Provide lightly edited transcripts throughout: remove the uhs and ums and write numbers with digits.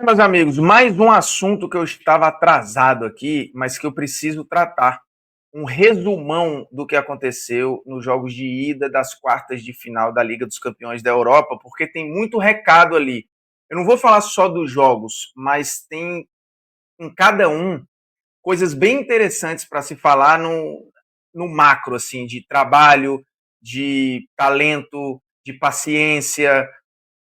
Meus amigos, mais um assunto que eu estava atrasado aqui, mas que eu preciso tratar. Um resumão do que aconteceu nos jogos de ida das quartas de final da Liga dos Campeões da Europa, porque tem muito recado ali. Eu não vou falar só dos jogos, mas tem em cada um coisas bem interessantes para se falar no macro, assim, de trabalho, de talento, de paciência,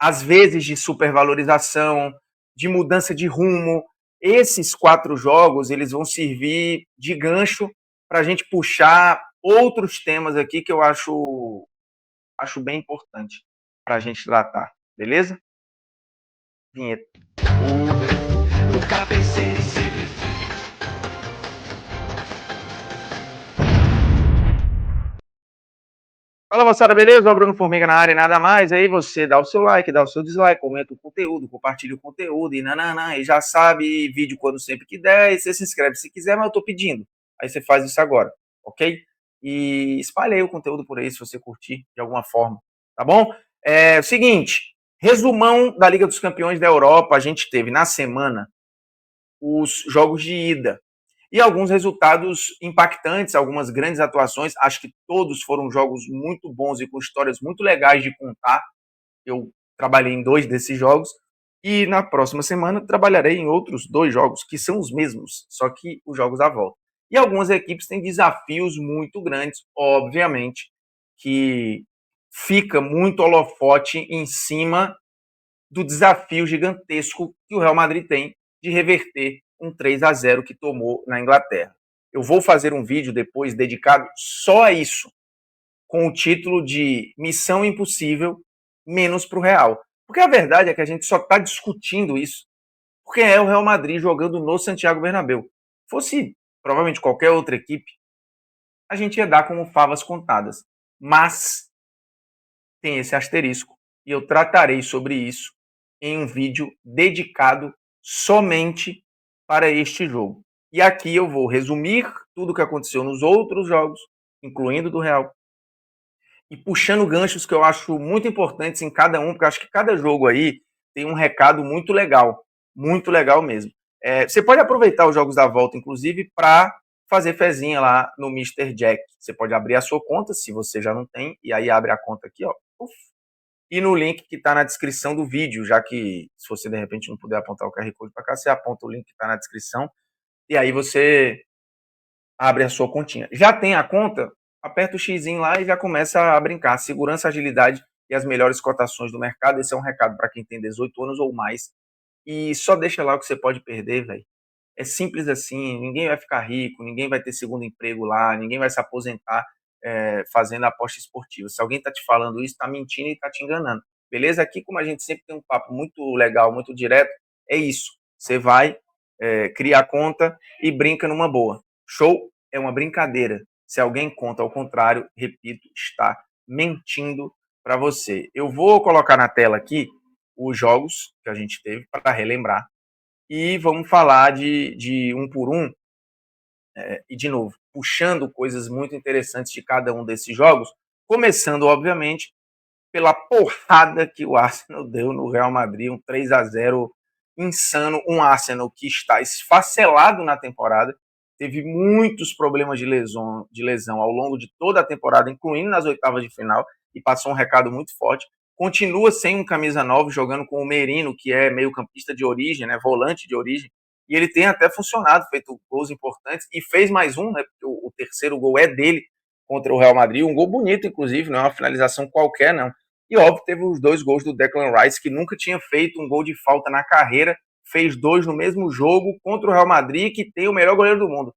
às vezes de supervalorização, de mudança de rumo. Esses 4 jogos eles vão servir de gancho para a gente puxar outros temas aqui que eu acho bem importante para a gente tratar, beleza? Vinheta. Nunca pensei em ser. Fala, moçada, beleza? O Bruno Formiga na área e nada mais. Aí você dá o seu like, dá o seu dislike, comenta o conteúdo, compartilha o conteúdo e nananã. E já sabe, vídeo quando sempre que der. E você se inscreve se quiser, mas eu tô pedindo. Aí você faz isso agora, ok? E espalhe aí o conteúdo por aí se você curtir de alguma forma, tá bom? É o seguinte, resumão da Liga dos Campeões da Europa. A gente teve na semana os jogos de ida e alguns resultados impactantes, algumas grandes atuações. Acho que todos foram jogos muito bons e com histórias muito legais de contar. Eu trabalhei em 2 desses jogos e na próxima semana trabalharei em outros 2 jogos, que são os mesmos, só que os jogos à volta. E algumas equipes têm desafios muito grandes, obviamente, que fica muito holofote em cima do desafio gigantesco que o Real Madrid tem de reverter um 3-0 que tomou na Inglaterra. Eu vou fazer um vídeo depois dedicado só a isso, com o título de Missão Impossível menos para o Real. Porque a verdade é que a gente só está discutindo isso porque é o Real Madrid jogando no Santiago Bernabéu. Fosse provavelmente qualquer outra equipe, a gente ia dar como favas contadas. Mas tem esse asterisco e eu tratarei sobre isso em um vídeo dedicado somente para este jogo. E aqui eu vou resumir tudo o que aconteceu nos outros jogos, incluindo do Real, e puxando ganchos que eu acho muito importantes em cada um, porque eu acho que cada jogo aí tem um recado muito legal mesmo. Você pode aproveitar os jogos da volta, inclusive, para fazer fezinha lá no Mister Jack. Você pode abrir a sua conta, se você já não tem, e aí abre a conta aqui, ó. Uf, e no link que está na descrição do vídeo, já que se você de repente não puder apontar o QR Code para cá, você aponta o link que está na descrição e aí você abre a sua continha. Já tem a conta? Aperta o X lá e já começa a brincar. Segurança, agilidade e as melhores cotações do mercado. Esse é um recado para quem tem 18 anos ou mais. E só deixa lá o que você pode perder, velho. É simples assim, ninguém vai ficar rico, ninguém vai ter segundo emprego lá, ninguém vai se aposentar fazendo aposta esportiva. Se alguém está te falando isso, está mentindo e está te enganando. Beleza? Aqui, como a gente sempre tem um papo muito legal, muito direto, é isso. Você vai, cria a conta e brinca numa boa. Show? É uma brincadeira. Se alguém conta ao contrário, repito, está mentindo para você. Eu vou colocar na tela aqui os jogos que a gente teve para relembrar e vamos falar de um por um, e de novo, puxando coisas muito interessantes de cada um desses jogos, começando, obviamente, pela porrada que o Arsenal deu no Real Madrid, um 3-0 insano, um Arsenal que está esfacelado na temporada, teve muitos problemas de lesão ao longo de toda a temporada, incluindo nas oitavas de final, e passou um recado muito forte. Continua sem um camisa 9, jogando com o Merino, que é meio campista de origem, né, volante de origem, e ele tem até funcionado, feito gols importantes, e fez mais um, né, porque o terceiro gol é dele contra o Real Madrid, um gol bonito, inclusive, não é uma finalização qualquer, não. E óbvio, teve os 2 gols do Declan Rice, que nunca tinha feito um gol de falta na carreira, fez 2 no mesmo jogo contra o Real Madrid, que tem o melhor goleiro do mundo,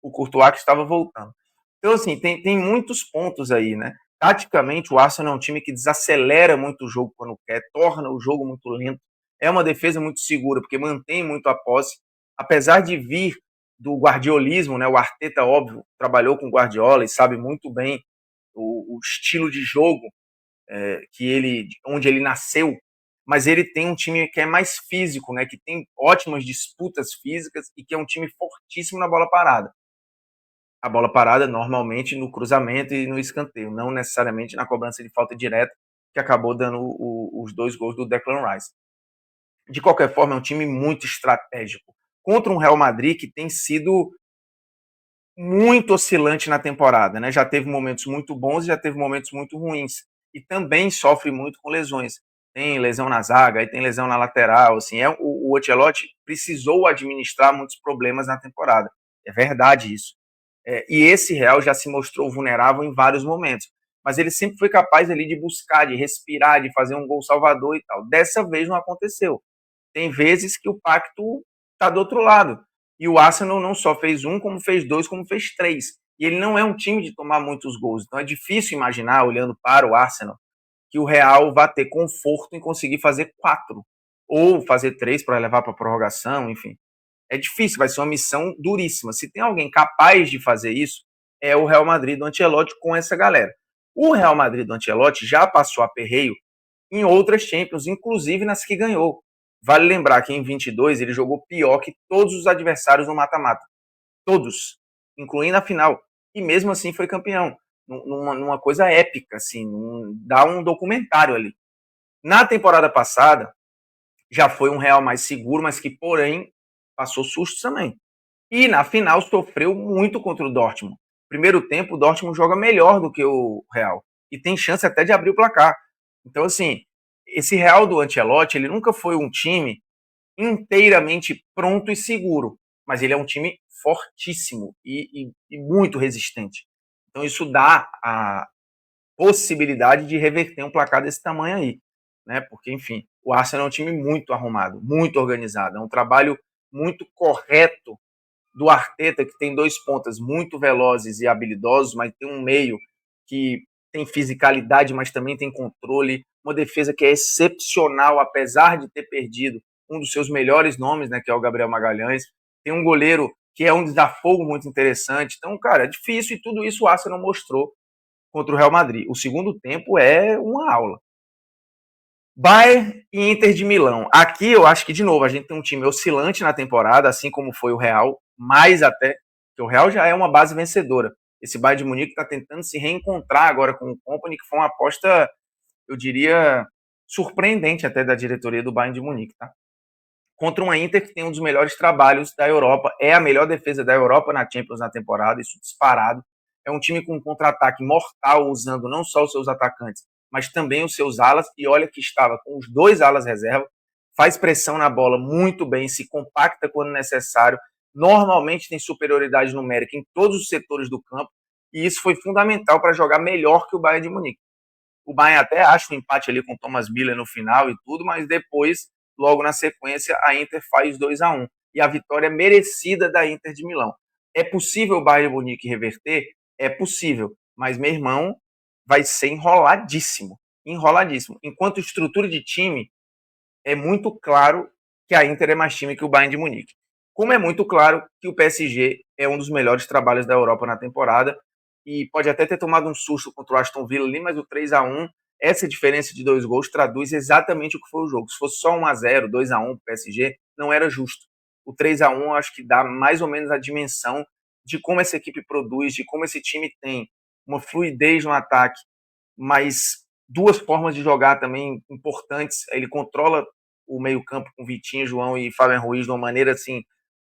o Courtois, que estava voltando. Então, assim, tem muitos pontos aí, né? Taticamente, o Arsenal é um time que desacelera muito o jogo quando quer, torna o jogo muito lento. É uma defesa muito segura, porque mantém muito a posse. Apesar de vir do guardiolismo, né? O Arteta, óbvio, trabalhou com o Guardiola e sabe muito bem o estilo de jogo onde ele nasceu, mas ele tem um time que é mais físico, né? Que tem ótimas disputas físicas e que é um time fortíssimo na bola parada. A bola parada normalmente no cruzamento e no escanteio, não necessariamente na cobrança de falta direta, que acabou dando os 2 gols do Declan Rice. De qualquer forma, é um time muito estratégico. Contra um Real Madrid que tem sido muito oscilante na temporada, né? Já teve momentos muito bons e já teve momentos muito ruins. E também sofre muito com lesões. Tem lesão na zaga, aí tem lesão na lateral. Assim, o Ancelotti precisou administrar muitos problemas na temporada. É verdade isso. E esse Real já se mostrou vulnerável em vários momentos. Mas ele sempre foi capaz ali de buscar, de respirar, de fazer um gol salvador e tal. Dessa vez não aconteceu. Tem vezes que o pacto está do outro lado. E o Arsenal não só fez um, como fez dois, como fez três. E ele não é um time de tomar muitos gols. Então é difícil imaginar, olhando para o Arsenal, que o Real vai ter conforto em conseguir fazer quatro. Ou fazer três para levar para a prorrogação, enfim. É difícil, vai ser uma missão duríssima. Se tem alguém capaz de fazer isso, é o Real Madrid do Ancelotti com essa galera. O Real Madrid do Ancelotti já passou aperreio em outras Champions, inclusive nas que ganhou. Vale lembrar que em 22 ele jogou pior que todos os adversários no mata-mata. Todos, incluindo a final. E mesmo assim foi campeão. Numa coisa épica, assim, dá um documentário ali. Na temporada passada, já foi um Real mais seguro, mas que, porém, passou susto também. E na final sofreu muito contra o Dortmund. Primeiro tempo, o Dortmund joga melhor do que o Real. E tem chance até de abrir o placar. Então, assim, esse Real do Ancelotti, ele nunca foi um time inteiramente pronto e seguro. Mas ele é um time fortíssimo e muito resistente. Então, isso dá a possibilidade de reverter um placar desse tamanho aí. Né? Porque, enfim, o Arsenal é um time muito arrumado, muito organizado. É um trabalho muito correto do Arteta, que tem dois pontas muito velozes e habilidosos, mas tem um meio que tem fisicalidade, mas também tem controle, uma defesa que é excepcional, apesar de ter perdido um dos seus melhores nomes, né, que é o Gabriel Magalhães. Tem um goleiro que é um desafogo muito interessante. Então, cara, é difícil e tudo isso o Arsenal mostrou contra o Real Madrid. O segundo tempo é uma aula. Bayern e Inter de Milão. Aqui eu acho que, de novo, a gente tem um time oscilante na temporada, assim como foi o Real, mais até, que o Real já é uma base vencedora. Esse Bayern de Munique está tentando se reencontrar agora com o Kompany, que foi uma aposta, eu diria, surpreendente até da diretoria do Bayern de Munique, tá? Contra uma Inter que tem um dos melhores trabalhos da Europa, é a melhor defesa da Europa na Champions na temporada, isso disparado. É um time com um contra-ataque mortal, usando não só os seus atacantes, mas também os seus alas, e olha que estava com os dois alas reserva, faz pressão na bola muito bem, se compacta quando necessário, normalmente tem superioridade numérica em todos os setores do campo, e isso foi fundamental para jogar melhor que o Bayern de Munique. O Bayern até acha um empate ali com o Thomas Müller no final e tudo, mas depois, logo na sequência, a Inter faz 2-1. E a vitória merecida da Inter de Milão. É possível o Bayern Munique reverter? É possível. Mas, meu irmão, vai ser enroladíssimo. Enroladíssimo. Enquanto estrutura de time, é muito claro que a Inter é mais time que o Bayern de Munique. Como é muito claro que o PSG é um dos melhores trabalhos da Europa na temporada e pode até ter tomado um susto contra o Aston Villa ali, mas o 3-1, essa diferença de dois gols traduz exatamente o que foi o jogo. Se fosse só 1-0, 2-1 para o PSG, não era justo. O 3-1 acho que dá mais ou menos a dimensão de como essa equipe produz, de como esse time tem uma fluidez no ataque, mas duas formas de jogar também importantes. Ele controla o meio-campo com Vitinho, João e Fabian Ruiz de uma maneira assim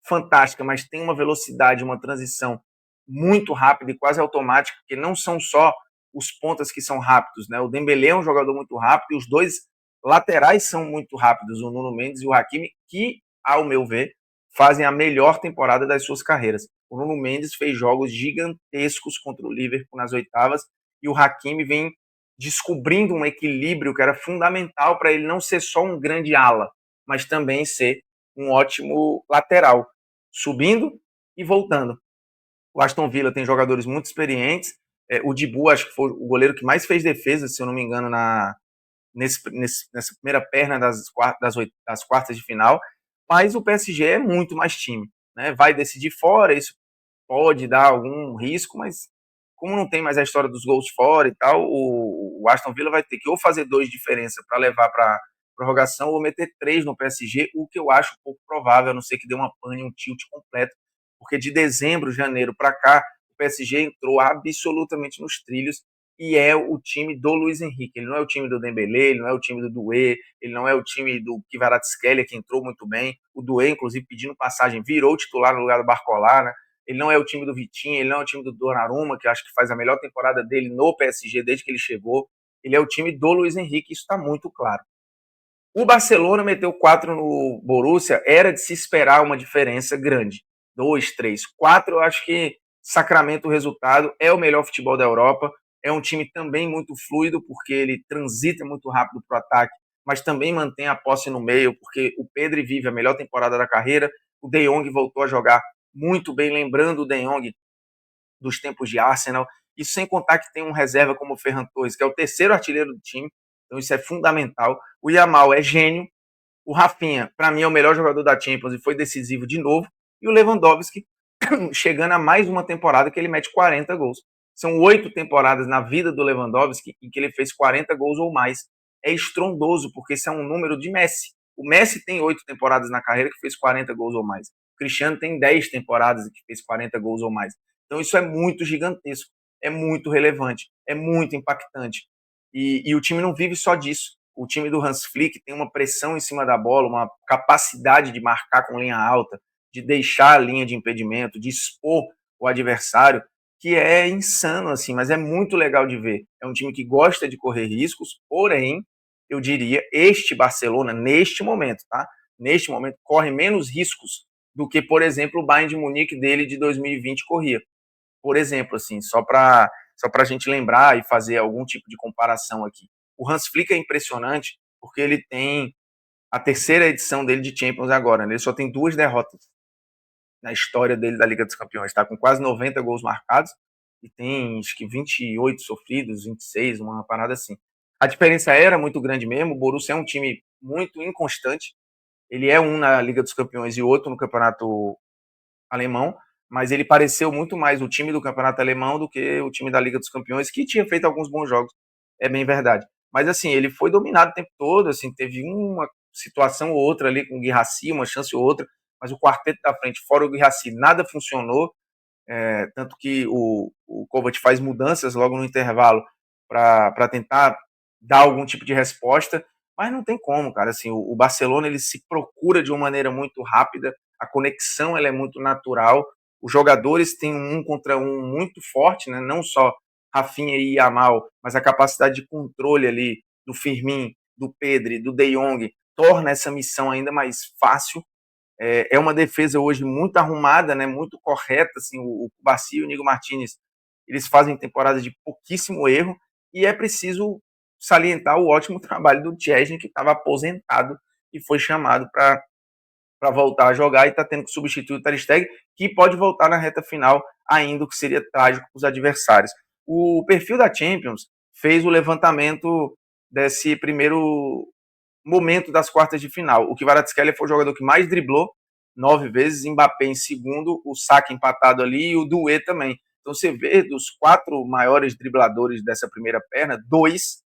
fantástica, mas tem uma velocidade, uma transição muito rápida e quase automática, porque não são só os pontas que são rápidos, né? O Dembélé é um jogador muito rápido e os dois laterais são muito rápidos, o Nuno Mendes e o Hakimi, que, ao meu ver, fazem a melhor temporada das suas carreiras. O Nuno Mendes fez jogos gigantescos contra o Liverpool nas oitavas e o Hakimi vem descobrindo um equilíbrio que era fundamental para ele não ser só um grande ala, mas também ser um ótimo lateral, subindo e voltando. O Aston Villa tem jogadores muito experientes. O Dibu, acho que foi o goleiro que mais fez defesa, se eu não me engano, nessa primeira perna das quartas de final. Mas o PSG é muito mais time. Né? Vai decidir fora, isso pode dar algum risco, mas como não tem mais a história dos gols fora e tal, o Aston Villa vai ter que ou fazer dois de diferença para levar para prorrogação ou meter três no PSG, o que eu acho pouco provável, a não ser que dê uma pane, um tilt completo, porque de dezembro, janeiro para cá, o PSG entrou absolutamente nos trilhos e é o time do Luiz Henrique. Ele não é o time do Dembélé, ele não é o time do Doué, ele não é o time do Kvaratskhelia, que entrou muito bem. O Doué, inclusive, pedindo passagem, virou titular no lugar do Barcola, né? Ele não é o time do Vitinho, ele não é o time do Donnarumma, que acho que faz a melhor temporada dele no PSG desde que ele chegou. Ele é o time do Luiz Henrique, isso está muito claro. O Barcelona meteu 4 no Borussia, era de se esperar uma diferença grande. 2, 3, 4, eu acho que sacramenta o resultado, é o melhor futebol da Europa, é um time também muito fluido, porque ele transita muito rápido para o ataque, mas também mantém a posse no meio, porque o Pedri vive a melhor temporada da carreira, o De Jong voltou a jogar muito bem, lembrando o De Jong dos tempos de Arsenal, isso sem contar que tem um reserva como o Ferran Torres, que é o terceiro artilheiro do time, então isso é fundamental. O Yamal é gênio, o Rafinha, para mim, é o melhor jogador da Champions e foi decisivo de novo, e o Lewandowski chegando a mais uma temporada que ele mete 40 gols. São 8 temporadas na vida do Lewandowski em que ele fez 40 gols ou mais. É estrondoso, porque esse é um número de Messi. O Messi tem 8 temporadas na carreira que fez 40 gols ou mais. O Cristiano tem 10 temporadas que fez 40 gols ou mais. Então isso é muito gigantesco, é muito relevante, é muito impactante. E o time não vive só disso. O time do Hans Flick tem uma pressão em cima da bola, uma capacidade de marcar com linha alta, de deixar a linha de impedimento, de expor o adversário, que é insano, assim, mas é muito legal de ver. É um time que gosta de correr riscos, porém, eu diria, este Barcelona, neste momento, tá? Neste momento, corre menos riscos do que, por exemplo, o Bayern de Munique dele de 2020 corria. Por exemplo, assim, só para a gente lembrar e fazer algum tipo de comparação aqui. O Hans Flick é impressionante porque ele tem a terceira edição dele de Champions agora, né? Ele só tem 2 derrotas na história dele da Liga dos Campeões. Está com quase 90 gols marcados e tem acho que 28 sofridos, 26, uma parada assim. A diferença era muito grande mesmo. O Borussia é um time muito inconstante. Ele é um na Liga dos Campeões e outro no Campeonato Alemão, mas ele pareceu muito mais o time do Campeonato Alemão do que o time da Liga dos Campeões, que tinha feito alguns bons jogos, é bem verdade. Mas assim, ele foi dominado o tempo todo, assim, teve uma situação ou outra ali com o Guirassy, uma chance ou outra, mas o quarteto da frente, fora o Guirassy, nada funcionou, tanto que o Kovac faz mudanças logo no intervalo para tentar dar algum tipo de resposta, mas não tem como, cara. Assim, o Barcelona ele se procura de uma maneira muito rápida, a conexão ela é muito natural, os jogadores têm um contra um muito forte, né? Não só Rafinha e Yamal, mas a capacidade de controle ali do Firmin, do Pedri, do De Jong, torna essa missão ainda mais fácil. É uma defesa hoje muito arrumada, né, muito correta, assim, o Bacio e o Nigo Martinez, eles fazem temporada de pouquíssimo erro, e é preciso salientar o ótimo trabalho do Chesney, que estava aposentado e foi chamado para voltar a jogar e está tendo que substituir o Ter Stegen, que pode voltar na reta final, ainda o que seria trágico para os adversários. O perfil da Champions fez o levantamento desse primeiro momento das quartas de final. O Kvaratskhelia foi o jogador que mais driblou, 9 vezes, Mbappé em segundo, o Saka empatado ali e o Doué também. Então você vê dos 4 maiores dribladores dessa primeira perna, 2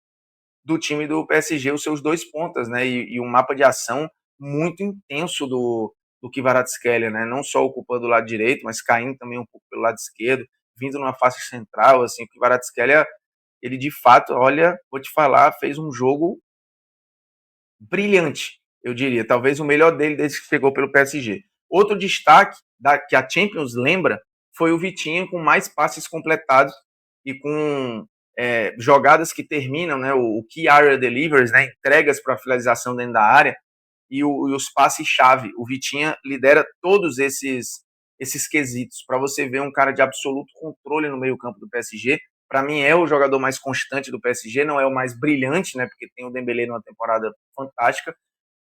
do time do PSG, os seus 2 pontas, né? E um mapa de ação muito intenso do Kvaratskhelia, né? Não só ocupando o lado direito, mas caindo também um pouco pelo lado esquerdo, vindo numa face central, assim, o Kvaratskhelia, ele de fato, olha, vou te falar, fez um jogo brilhante, eu diria, talvez o melhor dele desde que chegou pelo PSG. Outro destaque que a Champions lembra foi o Vitinho com mais passes completados e com jogadas que terminam, né, o key area delivers, né, entregas para finalização dentro da área e os passes-chave. O Vitinha lidera todos esses quesitos. Para você ver um cara de absoluto controle no meio-campo do PSG. Para mim é o jogador mais constante do PSG, não é o mais brilhante, né? Porque tem o Dembélé numa temporada fantástica,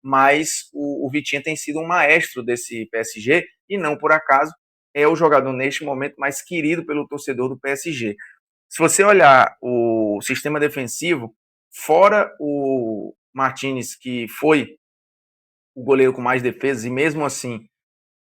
mas o Vitinha tem sido um maestro desse PSG e não por acaso é o jogador neste momento mais querido pelo torcedor do PSG. Se você olhar o sistema defensivo, fora o Martinez, que foi o goleiro com mais defesas, e mesmo assim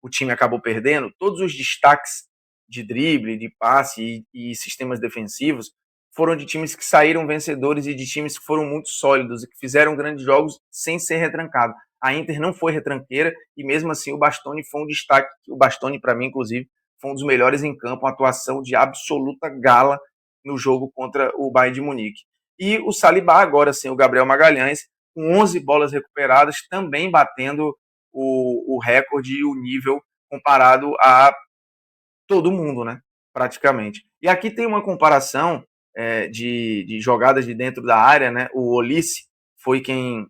o time acabou perdendo, todos os destaques de drible, de passe e sistemas defensivos foram de times que saíram vencedores e de times que foram muito sólidos e que fizeram grandes jogos sem ser retrancado. A Inter não foi retranqueira e mesmo assim o Bastoni foi um destaque. O Bastoni, para mim, inclusive, foi um dos melhores em campo, uma atuação de absoluta gala no jogo contra o Bayern de Munique. E o Saliba, agora sem o Gabriel Magalhães, com 11 bolas recuperadas, também batendo o recorde e o nível comparado a todo mundo, né? Praticamente. E aqui tem uma comparação de jogadas de dentro da área, né? O Olise foi quem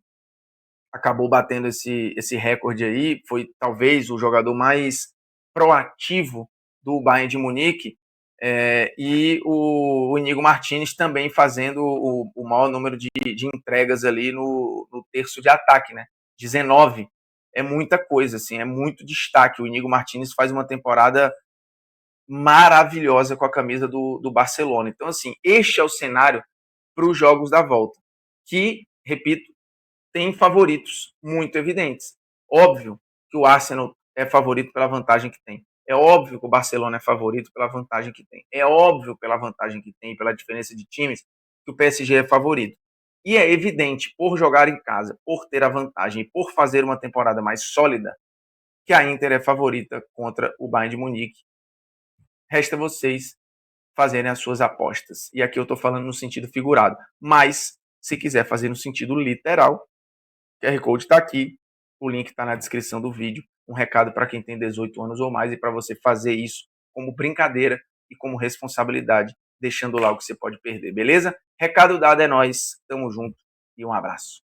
acabou batendo esse recorde aí, foi talvez o jogador mais proativo do Bayern de Munique, e o Inigo Martínez também fazendo o maior número de entregas ali no terço de ataque, né? 19. É muita coisa, assim, é muito destaque. O Inigo Martínez faz uma temporada maravilhosa com a camisa do Barcelona. Então, assim, este é o cenário para os jogos da volta, que, repito, tem favoritos muito evidentes. Óbvio que o Arsenal é favorito pela vantagem que tem. É óbvio que o Barcelona é favorito pela vantagem que tem. É óbvio pela vantagem que tem, pela diferença de times, que o PSG é favorito. E é evidente, por jogar em casa, por ter a vantagem e por fazer uma temporada mais sólida, que a Inter é favorita contra o Bayern de Munique. Resta vocês fazerem as suas apostas. E aqui eu estou falando no sentido figurado. Mas, se quiser fazer no sentido literal, o QR Code está aqui, o link está na descrição do vídeo. Um recado para quem tem 18 anos ou mais e para você fazer isso como brincadeira e como responsabilidade, deixando lá o que você pode perder, beleza? Recado dado, é nóis, tamo junto e um abraço.